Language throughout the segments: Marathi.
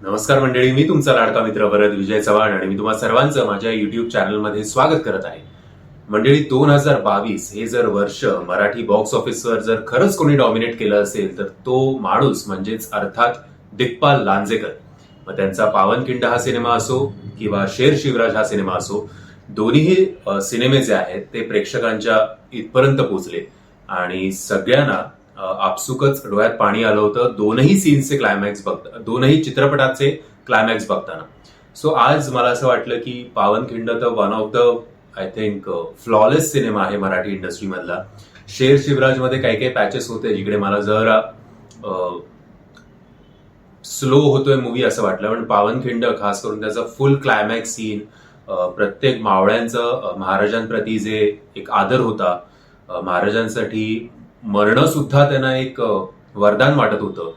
नमस्कार मंडळी, मी तुमचा लाडका मित्र भरत विजय चव्हाण आणि मी तुम्हा सर्वांचं माझ्या युट्यूब चॅनलमध्ये स्वागत करत आहे. मंडळी, 2022 हे जर वर्ष मराठी बॉक्स ऑफिसवर जर खरंच कोणी डॉमिनेट केलं असेल तर तो माणूस म्हणजेच अर्थात दिग्पाल लांजेकर. मग त्यांचा पावनखिंड हा सिनेमा असो किंवा शेर शिवराज हा सिनेमा असो, दोन्ही सिनेमे जे आहेत ते प्रेक्षकांच्या इथपर्यंत पोहोचले आणि सगळ्यांना आपसुकच डोळ्यात पाणी आलं होतं दोनही चित्रपटाचे क्लायमॅक्स बघताना. सो आज मला असं वाटलं की पावनखिंड तर one of the I think flawless cinema आहे मराठी इंडस्ट्रीमधला. शेर शिवराज मध्ये काही काही पॅचेस होते जिकडे मला जरा स्लो होतोय मूवी असं वाटलं, पण पावनखिंड खास करून त्याचा फुल क्लायमॅक्स सीन, प्रत्येक मावळ्यांचं महाराजांप्रती जे एक आदर होता, महाराजांसाठी मरणं सुद्धा त्यांना एक वरदान वाटत होतं,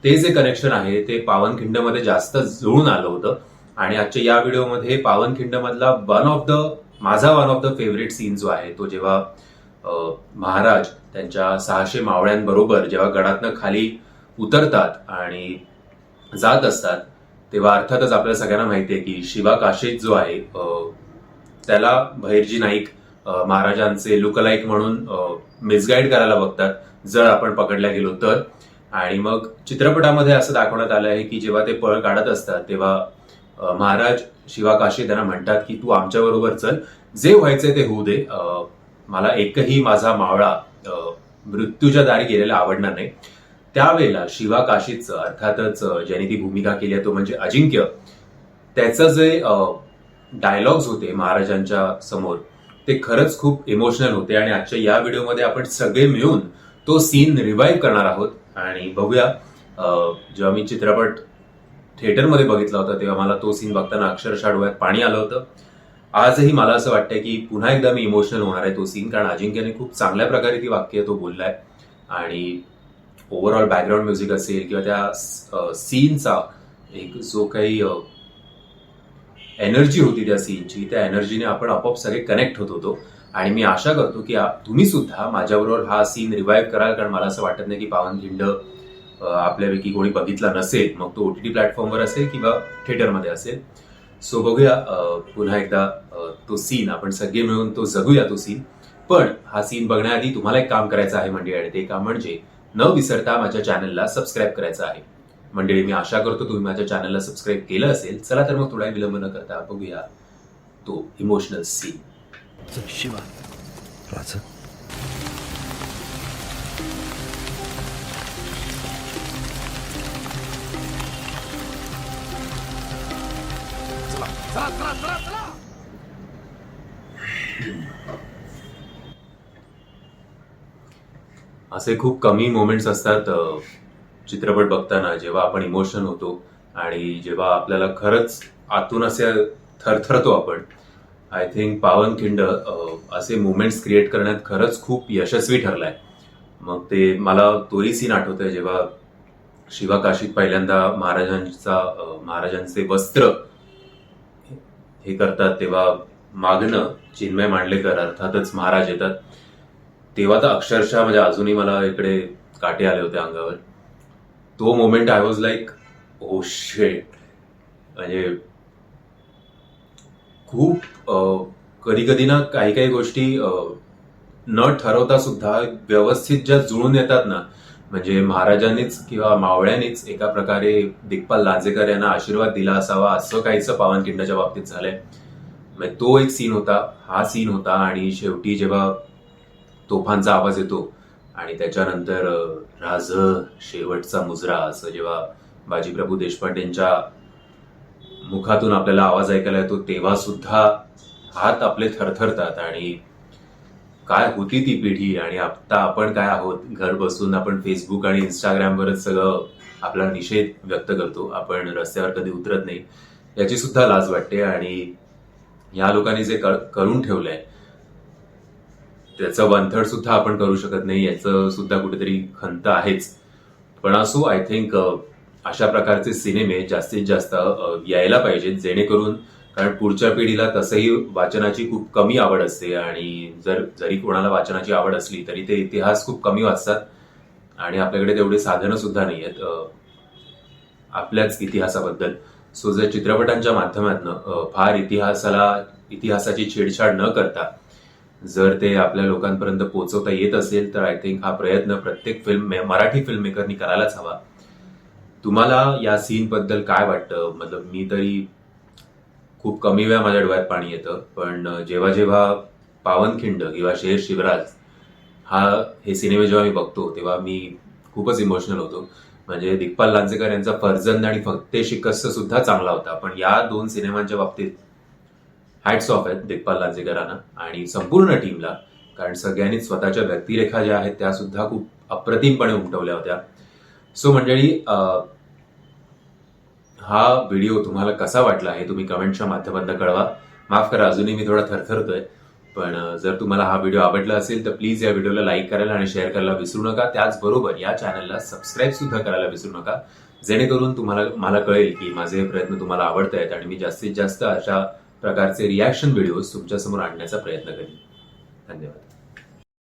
ते जे कनेक्शन आहे ते पावनखिंडमध्ये जास्त जुळून आलं होतं. आणि आजच्या या व्हिडिओमध्ये पावनखिंड मधला माझा one of the favourite scene जो आहे तो जेव्हा महाराज त्यांच्या 600 मावळ्यांबरोबर जेव्हा गडातनं खाली उतरतात आणि जात असतात, तेव्हा अर्थातच आपल्या सगळ्यांना माहितीये की शिवा काशीद जो आहे त्याला भैरजी नाईक महाराजांचे लुकलाईक म्हणून मिसगाईड करायला बघतात जर आपण पकडल्या गेलो तर. आणि मग चित्रपटामध्ये असं दाखवण्यात आलं आहे की जेव्हा ते पळ काढत असतात तेव्हा महाराज शिवा काशीद त्यांना म्हणतात की तू आमच्या बरोबर चल, जे व्हायचंय ते होऊ दे, मला एकही माझा मावळा मृत्यूच्या दारी गेलेला आवडणार नाही. त्यावेळेला शिवा काशीदचं अर्थातच ज्यांनी ती भूमिका केली आहे तो म्हणजे अजिंक्य, त्याचं जे डायलॉग्स होते महाराजांच्या समोर ते खरंच खूप इमोशनल होते. आणि आजच्या या व्हिडिओमध्ये आपण सगळे मिळून तो सीन रिवाईव्ह करणार आहोत आणि बघूया. जेव्हा मी चित्रपट थिएटरमध्ये बघितला होता तेव्हा मला तो सीन बघताना अक्षरशः डोळ्यात पाणी आलं होतं. आजही मला असं वाटतंय की पुन्हा एकदा मी इमोशनल होणार आहे तो सीन, कारण अजिंक्यने खूप चांगल्या प्रकारे ती वाक्य तो बोललाय. आणि ओव्हरऑल बॅकग्राऊंड म्युझिक असेल किंवा त्या सीनचा एक जो काही एनर्जी होती त्या सीनची, त्या एनर्जीने आपण आपोआप सगळे कनेक्ट होत होतो. आणि मी आशा करतो की तुम्ही सुद्धा माझ्याबरोबर हा सीन रिवाईव्ह कराल, कारण मला असं वाटत नाही की पावनखिंड आपल्यापैकी कोणी बघितला नसेल, मग तो OTT प्लॅटफॉर्मवर असेल किंवा थिएटरमध्ये असेल. सो बघूया पुन्हा एकदा तो सीन आपण सगळे मिळून तो जगूया तो सीन. पण हा सीन बघण्याआधी तुम्हाला एक काम करायचं आहे मंडळी, आणि ते काम म्हणजे न विसरता माझ्या चॅनलला सबस्क्राईब करायचं आहे. मंडळी, मी आशा करतो तुम्ही माझ्या चॅनलला सबस्क्राईब केलं असेल. चला तर मग थोडा विलंब न करता बघूया तो इमोशनल सीन. शिवा राजा असे खूप कमी मोमेंट्स असतात चित्रपट बघताना जेव्हा आपण इमोशनल होतो आणि जेव्हा आपल्याला खरंच आतून असे थरथरतो आपण. आय थिंक पावनखिंड असे मुवमेंट्स क्रिएट करण्यात खरंच खूप यशस्वी ठरलाय. मग ते मला तोही सीन आठवतोय जेव्हा शिवा काशीद पहिल्यांदा महाराजांचे वस्त्र हे करतात, तेव्हा मागणं चिन्मय मांडलेकर अर्थातच महाराज येतात. तेव्हा तर अक्षरशः म्हणजे अजूनही मला इकडे काटे आले होते अंगावर. तो moment I was like oh shit. म्हणजे खूप कधी कधी ना काही काही गोष्टी न ठरवता सुद्धा व्यवस्थित ज्या जुळून येतात ना, म्हणजे महाराजांनीच किंवा मावळ्यांनीच एका प्रकारे दिग्पाल लांजेकर यांना आशीर्वाद दिला असावा असं काहीच पावनखिंडच्या बाबतीत झालंय. म्हणजे तो एक सीन होता, हा सीन होता. आणि शेवटी जेव्हा तोफांचा आवाज येतो आणि त्याच्यानंतर राज शेवटचा मुजरा असं जेव्हा बाजीप्रभू देशपांडेंच्या मुखातून आपल्याला आवाज ऐकायला येतो, तेव्हा सुद्धा हात आपले थरथरतात. आणि काय होती ती पिढी आणि आता आपण काय आहोत, घर बसून आपण फेसबुक आणि इंस्टाग्रामवरच सगळं आपला निषेध व्यक्त करतो, आपण रस्त्यावर कधी उतरत नाही, याची सुद्धा लाज वाटते. आणि या लोकांनी जे करून ठेवलंय त्याचं 1/3 सुद्धा आपण करू शकत नाही, याचं सुद्धा कुठेतरी खंत आहेच. पण असो, आय थिंक अशा प्रकारचे सिनेमे जास्तीत जास्त यायला पाहिजेत, जेणेकरून, कारण पुढच्या पिढीला तसंही वाचनाची खूप कमी आवड असते. आणि जरी कोणाला वाचनाची आवड असली तरी ते इतिहास खूप कमी वाचतात आणि आपल्याकडे तेवढे साधनं सुद्धा नाही आहेत. आपल्याच इतिहासाबद्दल. सो जर चित्रपटांच्या माध्यमातून फार इतिहासाची छेडछाड न करता जर ते आपल्या लोकांपर्यंत पोहोचवता येत असेल तर आय थिंक हा प्रयत्न प्रत्येक मराठी फिल्म मेकरनी करायलाच हवा. तुम्हाला या सीन बद्दल काय वाटतं? मतलब मी तरी खूप कमी वेळा माझ्या डोळ्यात पाणी येतं, पण जेव्हा जेव्हा पावनखिंड किंवा शेर शिवराज हे सिनेमे जेव्हा मी बघतो तेव्हा मी खूपच इमोशनल होतो. म्हणजे दिग्पाल लांजेकर यांचा फर्जंद आणि फक्त शिकस्त सुद्धा चांगला होता, पण या 2 सिनेमांच्या बाबतीत हॅट्स ऑफ आहेत दिग्पाल लांजेकरांना आणि संपूर्ण टीमला, कारण सगळ्यांनी स्वतःच्या व्यक्तिरेखा ज्या आहेत त्या सुद्धा खूप अप्रतिमपणे उमटवल्या होत्या. सो मंडळी, हा व्हिडिओ तुम्हाला कसा वाटला हे तुम्ही कमेंटच्या माध्यमातून कळवा. माफ करा, अजूनही मी थोडा थरथरतोय, पण जर तुम्हाला हा व्हिडिओ आवडला असेल तर प्लीज या व्हिडिओला लाईक करायला आणि शेअर करायला विसरू नका. त्याचबरोबर या चॅनलला सबस्क्राईब सुद्धा करायला विसरू नका, जेणेकरून मला कळेल की माझे हे प्रयत्न तुम्हाला आवडत आहेत आणि मी जास्तीत जास्त अशा प्रकारचे रिॲक्शन व्हिडिओज तुमच्यासमोर आणण्याचा प्रयत्न करेन. धन्यवाद.